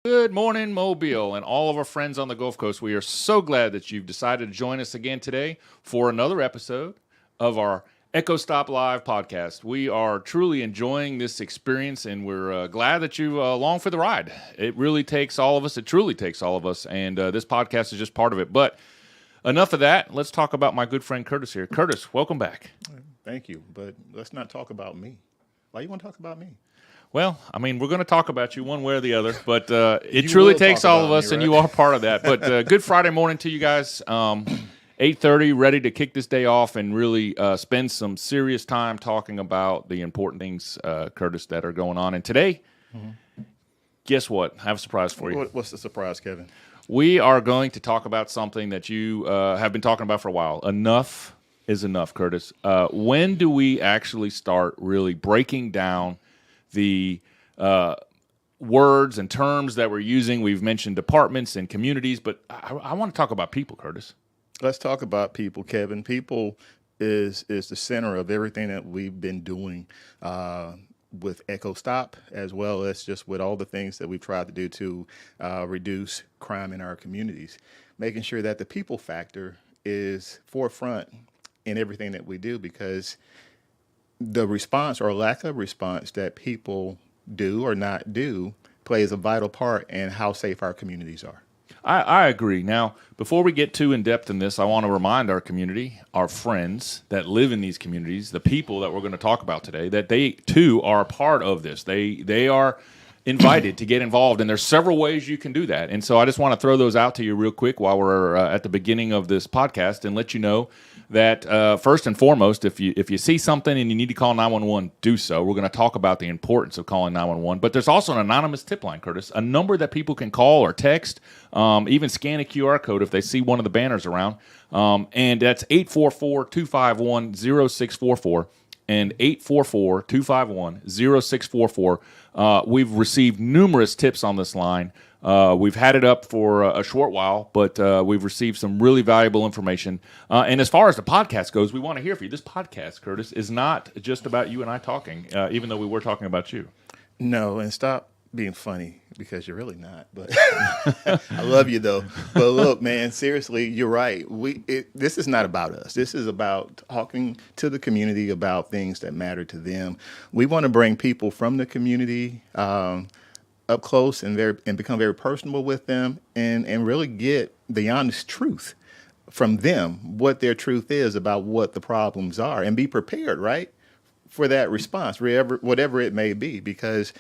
Good morning, Mobile, and all of our friends on the Gulf Coast. We are so glad that you've decided to join us again today for another episode of our Echo Stop Live podcast. We are truly enjoying this experience, and we're glad that you along for the ride. It really takes all of us. It truly takes all of us, and this podcast is just part of it. But enough of that. Let's talk about my good friend Curtis here. Curtis, welcome back. Thank you, but let's not talk about me. Why you want to talk about me? Well, I mean, we're going to talk about you one way or the other, but it You truly will takes talk all about of me, us, and right? you are part of that. But good Friday morning to you guys. 8:30, ready to kick this day off and really spend some serious time talking about the important things, Curtis, that are going on. And today, guess what? I have a surprise for you. What's the surprise, Kevin? We are going to talk about something that you have been talking about for a while. Enough is enough, Curtis. When do we actually start really breaking down the words and terms that we're using? We've mentioned departments and communities, but I want to talk about people, Curtis. Let's talk about people, Kevin. People is the center of everything that we've been doing with Echo Stop, as well as just with all the things that we've tried to do to reduce crime in our communities, making sure that the people factor is forefront in everything that we do, because the response or lack of response that people do or not do plays a vital part in how safe our communities are. I agree. Now, before we get too in-depth in this, I want to remind our community, our friends that live in these communities, the people that we're going to talk about today, that they, too, are a part of this. They are invited to get involved, and there's several ways you can do that. And so I just want to throw those out to you real quick while we're at the beginning of this podcast and let you know that first and foremost, if you see something and you need to call 911, do so. We're going to talk about the importance of calling 911. But there's also an anonymous tip line, Curtis, a number that people can call or text, even scan a QR code if they see one of the banners around. And that's 844-251-0644 and 844-251-0644. We've received numerous tips on this line. We've had it up for a short while, but we've received some really valuable information. And as far as the podcast goes, we want to hear from you. This podcast, Curtis, is not just about you and I talking, even though we were talking about you. No, and stop being funny, because you're really not. But I love you, though. But look, man, seriously, you're right. This is not about us. This is about talking to the community about things that matter to them. We want to bring people from the community up close and become very personable with them, and really get the honest truth from them, what their truth is about what the problems are, and be prepared, right, for that response, whatever it may be, because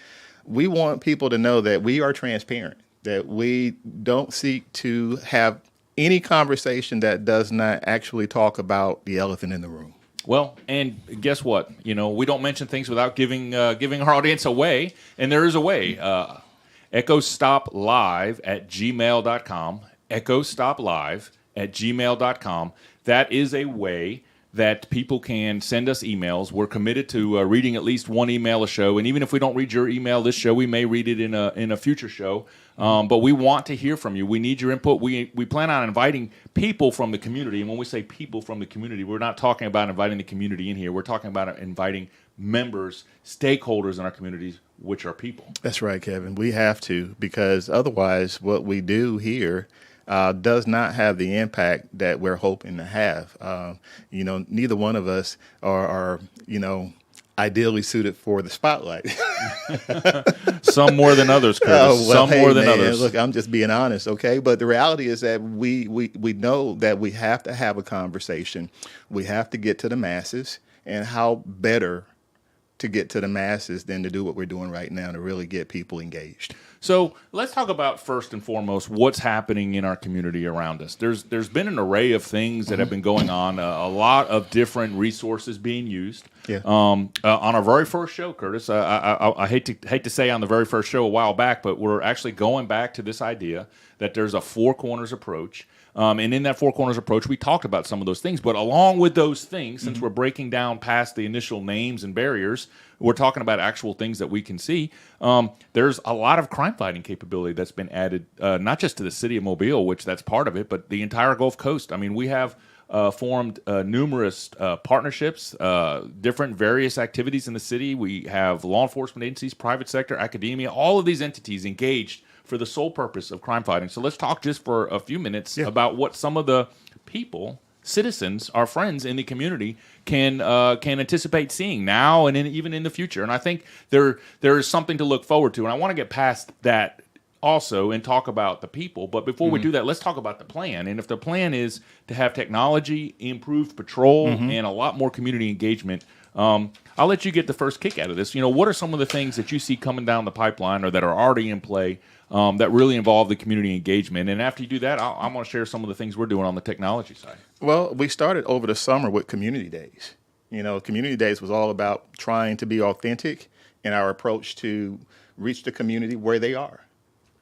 we want people to know that we are transparent, that we don't seek to have any conversation that does not actually talk about the elephant in the room. Well, and guess what? You know, we don't mention things without giving our audience away, and there is a way. EchoStopLive@gmail.com. EchoStopLive@gmail.com. That is a way that people can send us emails. We're committed to reading at least one email a show, and even if we don't read your email this show, we may read it in a future show. But we want to hear from you. We need your input. We plan on inviting people from the community, and when we say people from the community, we're not talking about inviting the community in here. We're talking about inviting members, stakeholders in our communities, which are people. That's right, Kevin. We have to, because otherwise what we do here does not have the impact that we're hoping to have. Neither one of us are ideally suited for the spotlight. Some more than others, Curtis. More than others. Look, I'm just being honest, okay? But the reality is that we know that we have to have a conversation. We have to get to the masses, and how better to get to the masses than to do what we're doing right now, to really get people engaged. So let's talk about, first and foremost, what's happening in our community around us. There's been an array of things that have been going on, a lot of different resources being used. Yeah. On our very first show, Curtis, I hate to say on the very first show a while back, but we're actually going back to this idea that there's a four corners approach. And in that four corners approach, we talked about some of those things. But along with those things, since we're breaking down past the initial names and barriers, we're talking about actual things that we can see. There's a lot of crime fighting capability that's been added, not just to the city of Mobile, which that's part of it, but the entire Gulf Coast. I mean, we have formed numerous partnerships, different various activities in the city. We have law enforcement agencies, private sector, academia, all of these entities engaged for the sole purpose of crime fighting. So let's talk just for a few minutes about what some of the people, citizens, our friends in the community can anticipate seeing now and even in the future. And I think there is something to look forward to. And I want to get past that also and talk about the people. But before we do that, let's talk about the plan. And if the plan is to have technology, improved patrol, and a lot more community engagement, I'll let you get the first kick out of this. What are some of the things that you see coming down the pipeline or that are already in play that really involve the community engagement? And after you do that, I'm going to share some of the things we're doing on the technology side. Well, we started over the summer with community days. Community days was all about trying to be authentic in our approach to reach the community where they are.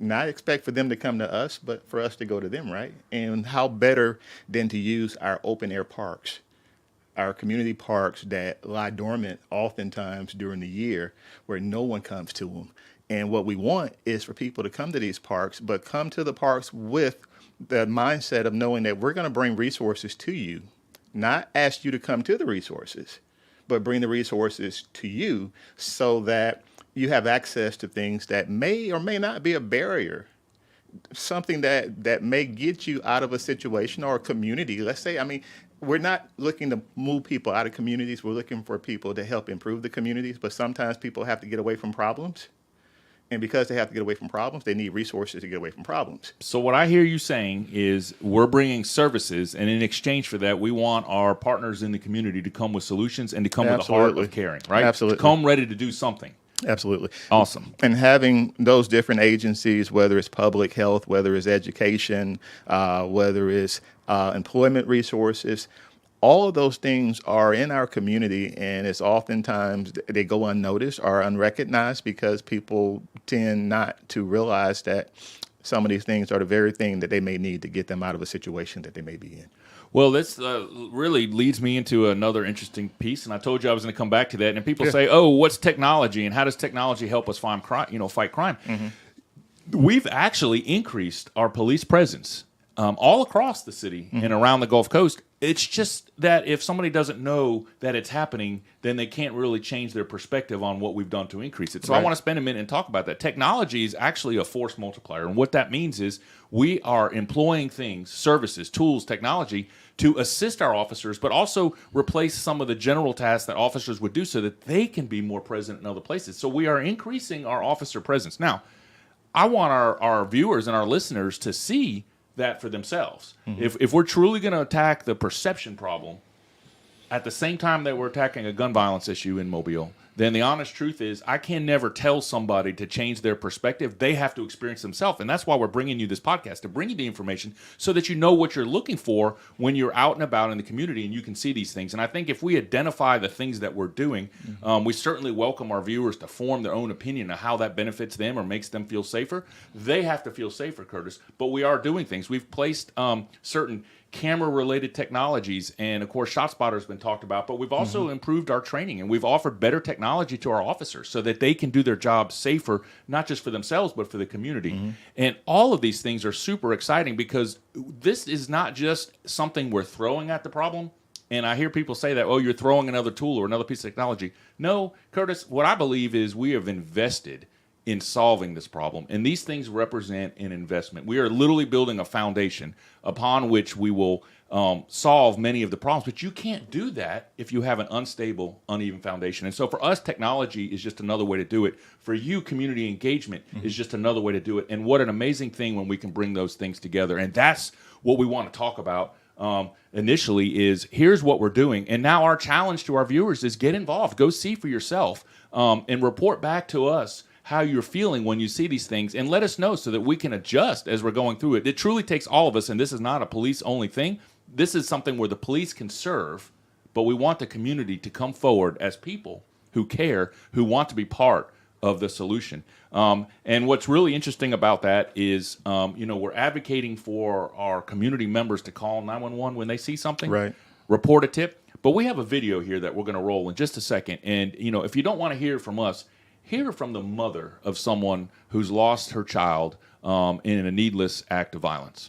Not expect for them to come to us, but for us to go to them, right? And how better than to use our open air parks, our community parks that lie dormant oftentimes during the year where no one comes to them. And what we want is for people to come to these parks, but come to the parks with the mindset of knowing that we're going to bring resources to you, not ask you to come to the resources, but bring the resources to you so that you have access to things that may or may not be a barrier, something that may get you out of a situation or a community. Let's say, we're not looking to move people out of communities. We're looking for people to help improve the communities. But sometimes people have to get away from problems. And because they have to get away from problems, they need resources to get away from problems. So what I hear you saying is we're bringing services, and in exchange for that, we want our partners in the community to come with solutions and to come with a heart of caring, right? Absolutely. To come ready to do something. Absolutely. Awesome. And having those different agencies, whether it's public health, whether it's education, whether it's employment resources, all of those things are in our community, and it's oftentimes they go unnoticed or unrecognized because people tend not to realize that some of these things are the very thing that they may need to get them out of a situation that they may be in. Well, this really leads me into another interesting piece, and I told you I was going to come back to that. And people say, "Oh, what's technology, and how does technology help us fight crime?" Fight crime. We've actually increased our police presence all across the city and around the Gulf Coast. It's just that if somebody doesn't know that it's happening, then they can't really change their perspective on what we've done to increase it. So I want to spend a minute and talk about that. Technology is actually a force multiplier. And what that means is we are employing things, services, tools, technology to assist our officers, but also replace some of the general tasks that officers would do so that they can be more present in other places. So we are increasing our officer presence. Now, I want our viewers and our listeners to see that for themselves. If we're truly going to attack the perception problem at the same time that we're attacking a gun violence issue in Mobile, then the honest truth is I can never tell somebody to change their perspective. They have to experience themselves. And that's why we're bringing you this podcast, to bring you the information so that you know what you're looking for when you're out and about in the community and you can see these things. And I think if we identify the things that we're doing, we certainly welcome our viewers to form their own opinion of how that benefits them or makes them feel safer. They have to feel safer, Curtis. But we are doing things. We've placed certain camera-related technologies, and of course ShotsSpotter has been talked about, but we've also improved our training, and we've offered better technology to our officers so that they can do their job safer, not just for themselves but for the community. And all of these things are super exciting because this is not just something we're throwing at the problem. And I hear people say that, oh, you're throwing another tool or another piece of technology. No, Curtis, what I believe is we have invested in solving this problem. And these things represent an investment. We are literally building a foundation upon which we will solve many of the problems. But you can't do that if you have an unstable, uneven foundation. And so for us, technology is just another way to do it. For you, community engagement is just another way to do it. And what an amazing thing when we can bring those things together. And that's what we want to talk about initially is here's what we're doing. And now our challenge to our viewers is get involved. Go see for yourself and report back to us how you're feeling when you see these things, and let us know so that we can adjust as we're going through it. It truly takes all of us, and this is not a police-only thing. This is something where the police can serve, but we want the community to come forward as people who care, who want to be part of the solution. And what's really interesting about that is, we're advocating for our community members to call 911 when they see something, report a tip. But we have a video here that we're going to roll in just a second. And, if you don't want to hear from us, hear from the mother of someone who's lost her child in a needless act of violence.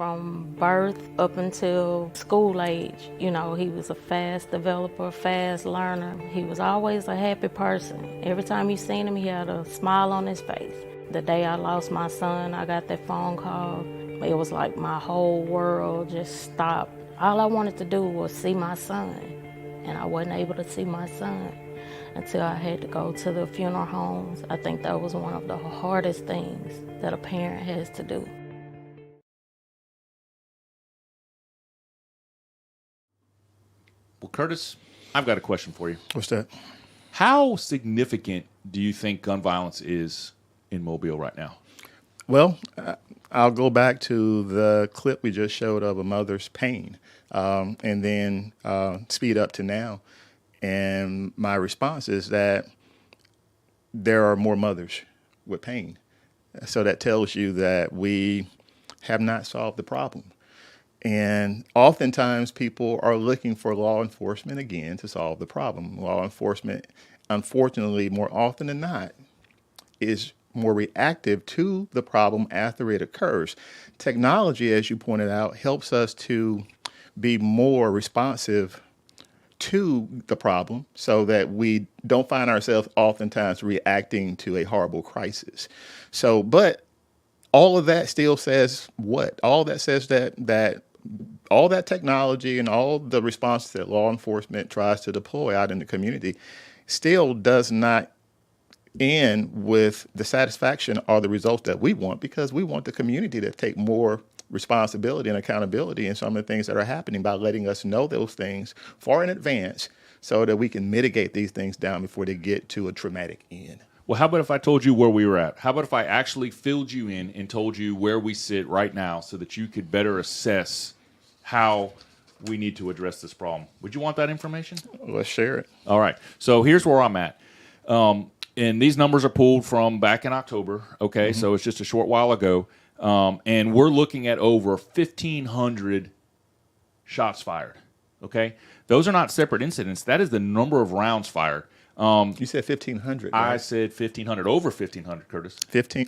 from birth up until school age. You know, he was a fast developer, fast learner. He was always a happy person. Every time you seen him, he had a smile on his face. The day I lost my son, I got that phone call. It was like my whole world just stopped. All I wanted to do was see my son, and I wasn't able to see my son until I had to go to the funeral homes. I think that was one of the hardest things that a parent has to do. Well, Curtis, I've got a question for you. What's that? How significant do you think gun violence is in Mobile right now? Well, I'll go back to the clip we just showed of a mother's pain, and then speed up to now. And my response is that there are more mothers with pain. So that tells you that we have not solved the problem. And oftentimes people are looking for law enforcement again to solve the problem. Law enforcement, unfortunately, more often than not, is more reactive to the problem after it occurs. Technology, as you pointed out, helps us to be more responsive to the problem so that we don't find ourselves oftentimes reacting to a horrible crisis. So, but all of that still says what? All that says that all that technology and all the response that law enforcement tries to deploy out in the community still does not end with the satisfaction or the results that we want, because we want the community to take more responsibility and accountability in some of the things that are happening by letting us know those things far in advance so that we can mitigate these things down before they get to a traumatic end. Well, how about if I told you where we were at? How about if I actually filled you in and told you where we sit right now so that you could better assess how we need to address this problem? Would you want that information? Let's share it. All right. So here's where I'm at. And these numbers are pulled from back in October. Okay. So it's just a short while ago. And we're looking at over 1,500 shots fired. Okay. Those are not separate incidents. That is the number of rounds fired. You said 1,500. Right? I said 1,500. Over 1,500, Curtis.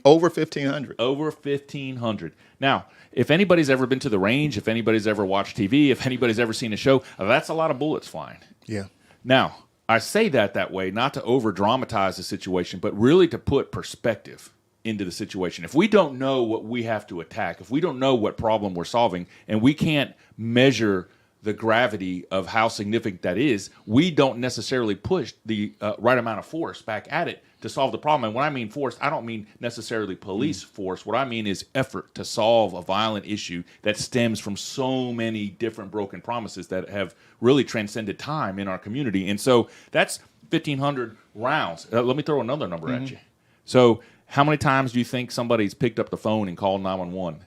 Over 1,500. Over 1,500. Now, if anybody's ever been to the range, if anybody's ever watched TV, if anybody's ever seen a show, that's a lot of bullets flying. Yeah. Now, I say that way not to over-dramatize the situation, but really to put perspective into the situation. If we don't know what we have to attack, if we don't know what problem we're solving, and we can't measure the gravity of how significant that is, we don't necessarily push the right amount of force back at it to solve the problem. And when I mean force, I don't mean necessarily police force. What I mean is effort to solve a violent issue that stems from so many different broken promises that have really transcended time in our community. And so that's 1,500 rounds. Let me throw another number at you. So how many times do you think somebody's picked up the phone and called 911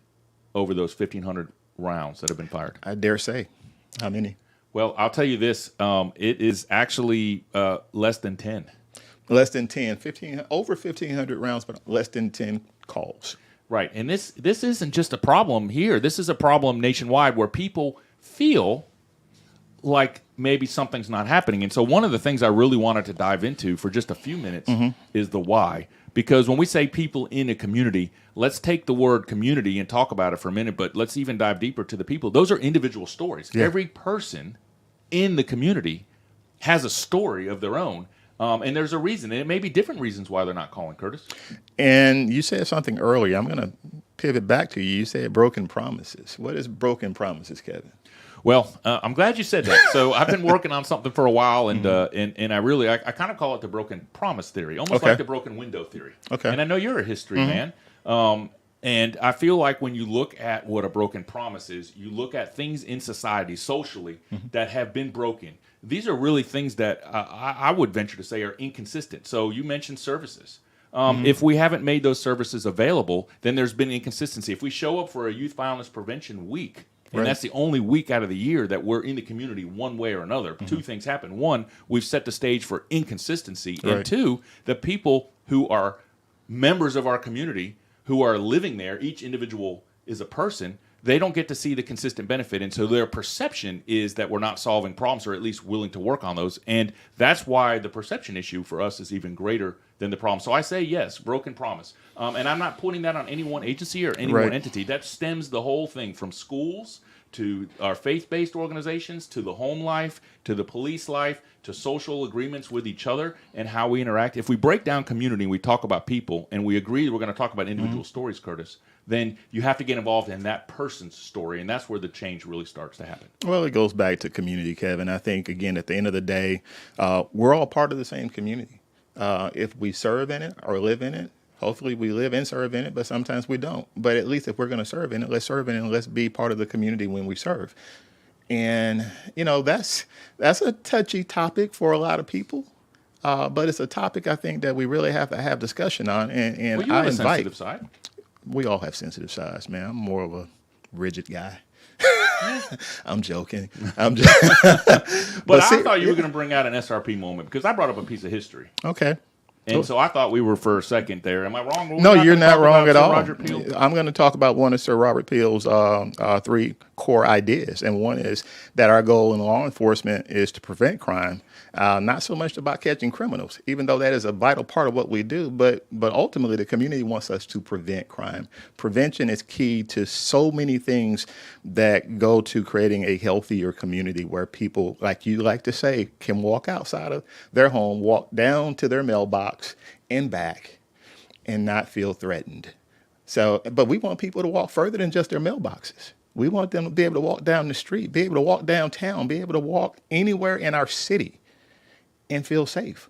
over those 1,500 rounds that have been fired? I dare say. How many? Well, I'll tell you this. It is actually less than 10. Less than 10. Over 1,500 rounds, but less than 10 calls. Right. And this isn't just a problem here. This is a problem nationwide where people feel like maybe something's not happening. And so one of the things I really wanted to dive into for just a few minutes is the why. Because when we say people in a community, let's take the word community and talk about it for a minute, but let's even dive deeper to the people. Those are individual stories. Yeah. Every person in the community has a story of their own, and there's a reason. And it may be different reasons why they're not calling, Curtis. And you said something earlier. I'm going to pivot back to you. You said broken promises. What is broken promises, Kevin? Well, I'm glad you said that. So I've been working on something for a while, and and I kind of call it the broken promise theory, almost like the broken window theory. Okay. And I know you're a history man, and I feel like when you look at what a broken promise is, you look at things in society, socially, that have been broken. These are really things that I would venture to say are inconsistent. So you mentioned services. If we haven't made those services available, then there's been inconsistency. If we show up for a youth violence prevention week, and that's the only week out of the year that we're in the community one way or another, two things happen. One, we've set the stage for inconsistency. And two, the people who are members of our community who are living there, each individual is a person, they don't get to see the consistent benefit. And so their perception is that we're not solving problems, or at least willing to work on those. And that's why the perception issue for us is even greater than the problem. So I say yes, broken promise. And I'm not putting that on any one agency or any one entity. That stems the whole thing from schools to our faith-based organizations, to the home life, to the police life, to social agreements with each other and how we interact. If we break down community and we talk about people and we agree we're going to talk about individual stories, Curtis, then you have to get involved in that person's story, and that's where the change really starts to happen. Well, it goes back to community, Kevin. I think, again, at the end of the day, we're all part of the same community. If we serve in it or live in it, hopefully we live and serve in it, but sometimes we don't. But at least if we're going to serve in it, let's serve in it and let's be part of the community when we serve. And, that's a touchy topic for a lot of people. But it's a topic I think that we really have to have discussion on. And well, you have a sensitive side. We all have sensitive sides, man. I'm more of a rigid guy. I'm joking. But I thought you were going to bring out an SRP moment because I brought up a piece of history. Okay. And so I thought we were for a second there. Am I wrong? No, you're not wrong at all. Roger Peel? I'm going to talk about one of Sir Robert Peel's 3 core ideas. And one is that our goal in law enforcement is to prevent crime, not so much about catching criminals, even though that is a vital part of what we do. But ultimately, the community wants us to prevent crime. Prevention is key to so many things that go to creating a healthier community where people, like you like to say, can walk outside of their home, walk down to their mailbox and back and not feel threatened. So, but we want people to walk further than just their mailboxes. We want them to be able to walk down the street, be able to walk downtown, be able to walk anywhere in our city and feel safe.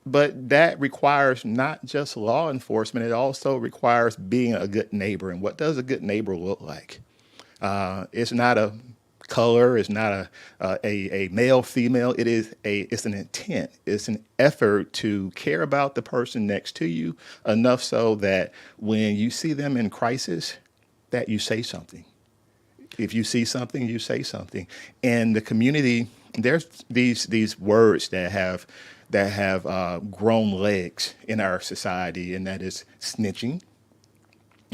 But that requires not just law enforcement, it also requires being a good neighbor. And what does a good neighbor look like? It's not a color, it's not a male, female. It's an intent. It's an effort to care about the person next to you enough so that when you see them in crisis, that you say something. If you see something, you say something. And the community, there's these words that have grown legs in our society, and that is snitching.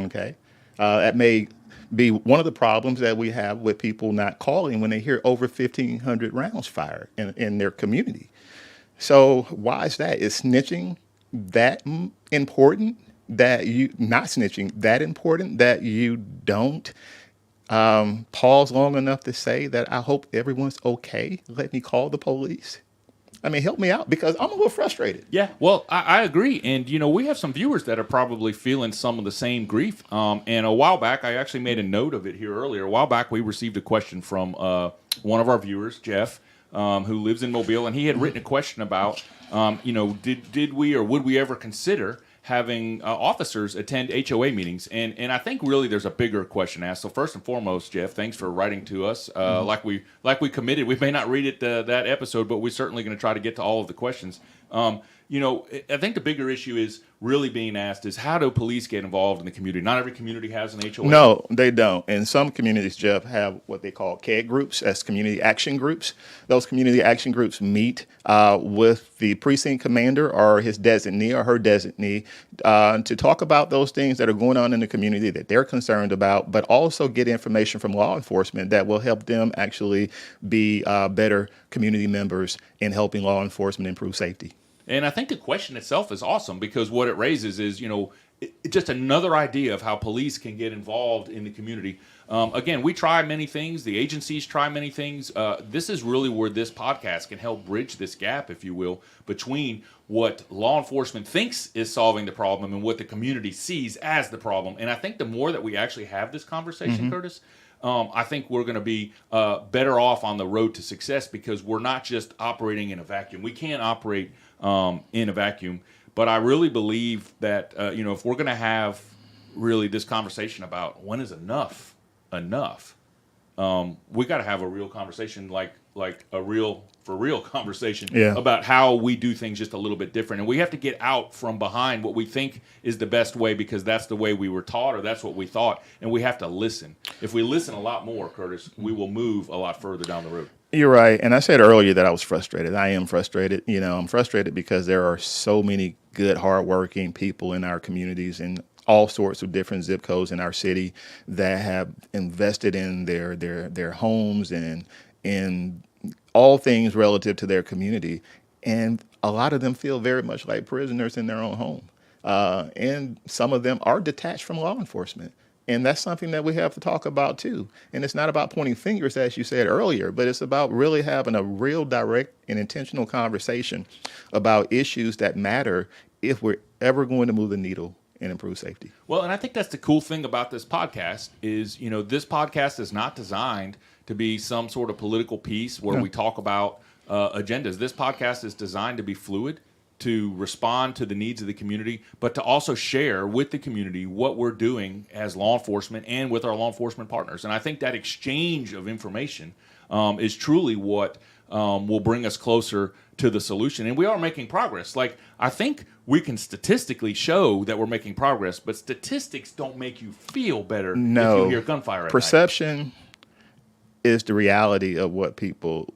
Okay, that may be one of the problems that we have with people not calling when they hear over 1,500 rounds fired in their community. So why is that? Is snitching that important that you not snitching that important that you don't pause long enough to say that I hope everyone's okay? Let me call the police. I mean, help me out because I'm a little frustrated. Yeah, well, I agree. And, we have some viewers that are probably feeling some of the same grief. And a while back, I actually made a note of it here earlier. A while back, we received a question from one of our viewers, Jeff, who lives in Mobile. And he had written a question about, did we or would we ever consider having officers attend HOA meetings? And I think really there's a bigger question asked. So first and foremost, Jeff, thanks for writing to us. Like we committed, we may not read it that episode, but we're certainly going to try to get to all of the questions. I think the bigger issue is really being asked is how do police get involved in the community? Not every community has an HOA. No, they don't. And some communities, Jeff, have what they call CAG groups, as community action groups. Those community action groups meet with the precinct commander or his designee or her designee to talk about those things that are going on in the community that they're concerned about, but also get information from law enforcement that will help them actually be better community members in helping law enforcement improve safety. And I think the question itself is awesome because what it raises is, just another idea of how police can get involved in the community. Again, we try many things. The agencies try many things. This is really where this podcast can help bridge this gap, if you will, between what law enforcement thinks is solving the problem and what the community sees as the problem. And I think the more that we actually have this conversation, Curtis, I think we're going to be better off on the road to success because we're not just operating in a vacuum. We can't operate in a vacuum. But I really believe that, if we're going to have really this conversation about when is enough, we got to have a real conversation, like a real conversation about how we do things just a little bit different. And we have to get out from behind what we think is the best way because that's the way we were taught or that's what we thought. And we have to listen. If we listen a lot more, Curtis, we will move a lot further down the road. You're right. And I said earlier that I was frustrated. I am frustrated. I'm frustrated because there are so many good, hardworking people in our communities and all sorts of different zip codes in our city that have invested in their homes and in all things relative to their community. And a lot of them feel very much like prisoners in their own home. And some of them are detached from law enforcement. And that's something that we have to talk about too. And it's not about pointing fingers, as you said earlier, but it's about really having a real direct and intentional conversation about issues that matter if we're ever going to move the needle and improve safety. Well, and I think that's the cool thing about this podcast is, this podcast is not designed to be some sort of political piece where we talk about agendas. This podcast is designed to be fluid, to respond to the needs of the community, but to also share with the community what we're doing as law enforcement and with our law enforcement partners. And I think that exchange of information is truly what will bring us closer to the solution. And we are making progress. Like, I think we can statistically show that we're making progress, but statistics don't make you feel better if you hear gunfire at Perception is the reality of what people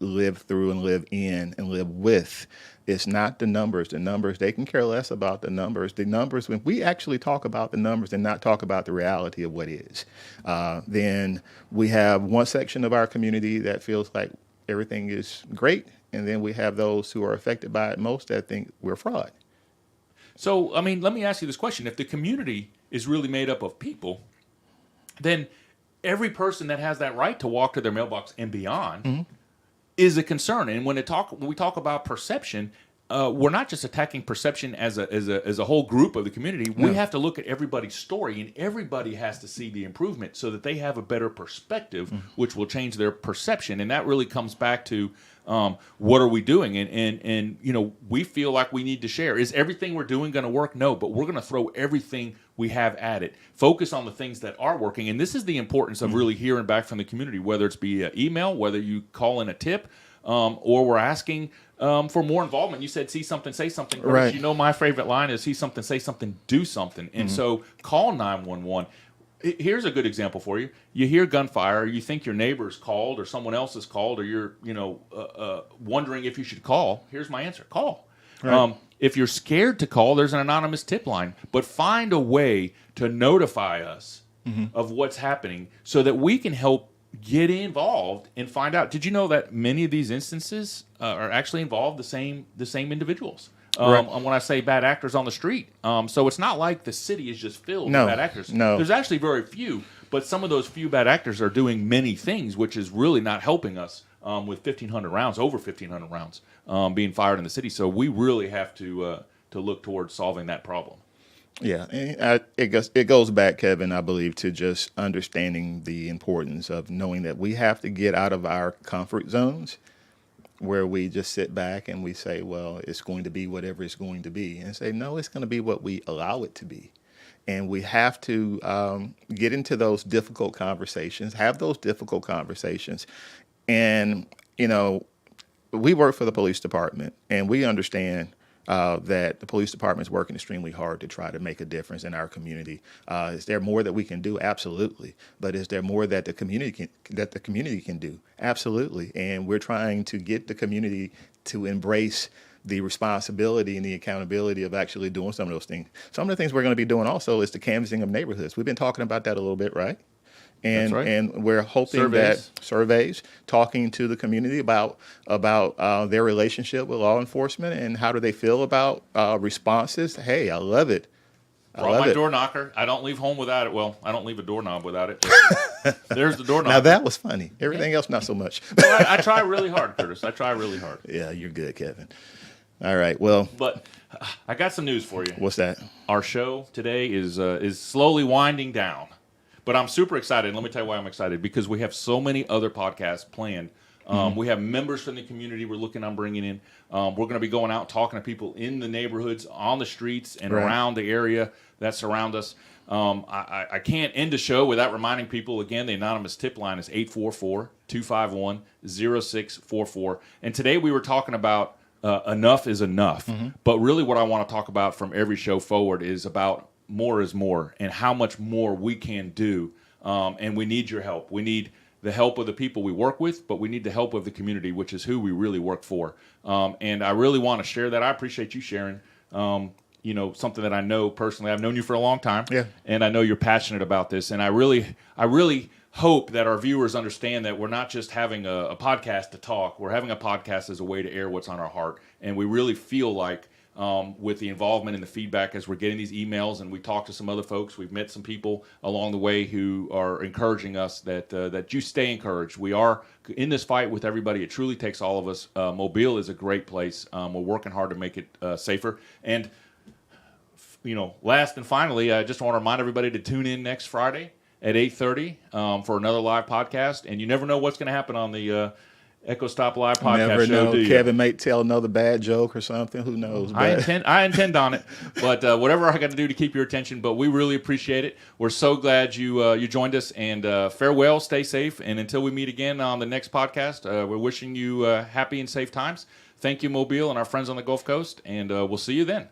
live through and live in and live with. It's not the numbers. The numbers, they can care less about the numbers. The numbers, when we actually talk about the numbers and not talk about the reality of what is, then we have one section of our community that feels like everything is great, and then we have those who are affected by it most that think we're fraud. So, I mean, let me ask you this question. If the community is really made up of people, then every person that has that right to walk to their mailbox and beyond is a concern. And when we talk about perception, we're not just attacking perception as a whole group of the community. We have to look at everybody's story, and everybody has to see the improvement so that they have a better perspective, which will change their perception. And that really comes back to what are we doing? And we feel like we need to share. Is everything we're doing going to work? No, but we're going to throw everything we have at it. Focus on the things that are working. And this is the importance of really hearing back from the community, whether it's via email, whether you call in a tip, or we're asking for more involvement. You said, see something, say something. Right. My favorite line is see something, say something, do something. And so call 911. Here's a good example for you. You hear gunfire, you think your neighbor's called or someone else is called, or you're wondering if you should call. Here's my answer. Call. Right. If you're scared to call, there's an anonymous tip line. But find a way to notify us of what's happening so that we can help get involved and find out. Did you know that many of these instances are actually involved the same individuals? Right. When I say bad actors on the street. So it's not like the city is just filled with bad actors. No. There's actually very few, but some of those few bad actors are doing many things, which is really not helping us with 1,500 rounds, over 1,500 rounds being fired in the city. So we really have to look towards solving that problem. Yeah, and it goes back, Kevin, I believe, to just understanding the importance of knowing that we have to get out of our comfort zones where we just sit back and we say, well, it's going to be whatever it's going to be, and say, no, it's going to be what we allow it to be. And we have to get into those difficult conversations, have those difficult conversations. And, we work for the police department, and we understand that the police department is working extremely hard to try to make a difference in our community. Is there more that we can do? Absolutely. But is there more that the community can do? Absolutely. And we're trying to get the community to embrace the responsibility and the accountability of actually doing some of those things. Some of the things we're going to be doing also is the canvassing of neighborhoods. We've been talking about that a little bit, right? And That's right. And we're hoping Surveys. that surveys, talking to the community about their relationship with law enforcement and how do they feel about responses. Hey, I love it. Brought my door knocker. I don't leave home without it. Well, I don't leave a doorknob without it. There's the doorknob. Now that was funny. Everything else, not so much. Well, I try really hard, Curtis. I try really hard. Yeah, you're good, Kevin. All right. Well, But I got some news for you. what's that? Our show today is slowly winding down. But I'm super excited. Let me tell you why I'm excited. Because we have so many other podcasts planned. We have members from the community we're looking on bringing in. We're going to be going out talking to people in the neighborhoods, on the streets, and Right. around the area that surround us. I can't end the show without reminding people, again, the anonymous tip line is 844-251-0644. And today we were talking about enough is enough. But really what I want to talk about from every show forward is about more is more and how much more we can do. And we need your help. We need the help of the people we work with, but we need the help of the community, which is who we really work for. And I really want to share that. I appreciate you sharing something that I know personally. I've known you for a long time, Yeah. and I know you're passionate about this. And I really hope that our viewers understand that we're not just having a podcast to talk. We're having a podcast as a way to air what's on our heart. And we really feel like with the involvement and the feedback as we're getting these emails, and we talk to some other folks, we've met some people along the way who are encouraging us that you stay encouraged. We are in this fight with everybody. It truly takes all of us. Mobile is a great place. We're working hard to make it safer. And last and finally, I just want to remind everybody to tune in next Friday at 8:30 for another live podcast. And you never know what's going to happen on the Echo Stop Live podcast Never show, know. do you? Kevin may tell another bad joke or something. Who knows? I But intend on it, but whatever I got to do to keep your attention. But we really appreciate it. We're so glad you joined us. And farewell, stay safe, and until we meet again on the next podcast, we're wishing you happy and safe times. Thank you, Mobile, and our friends on the Gulf Coast, and we'll see you then.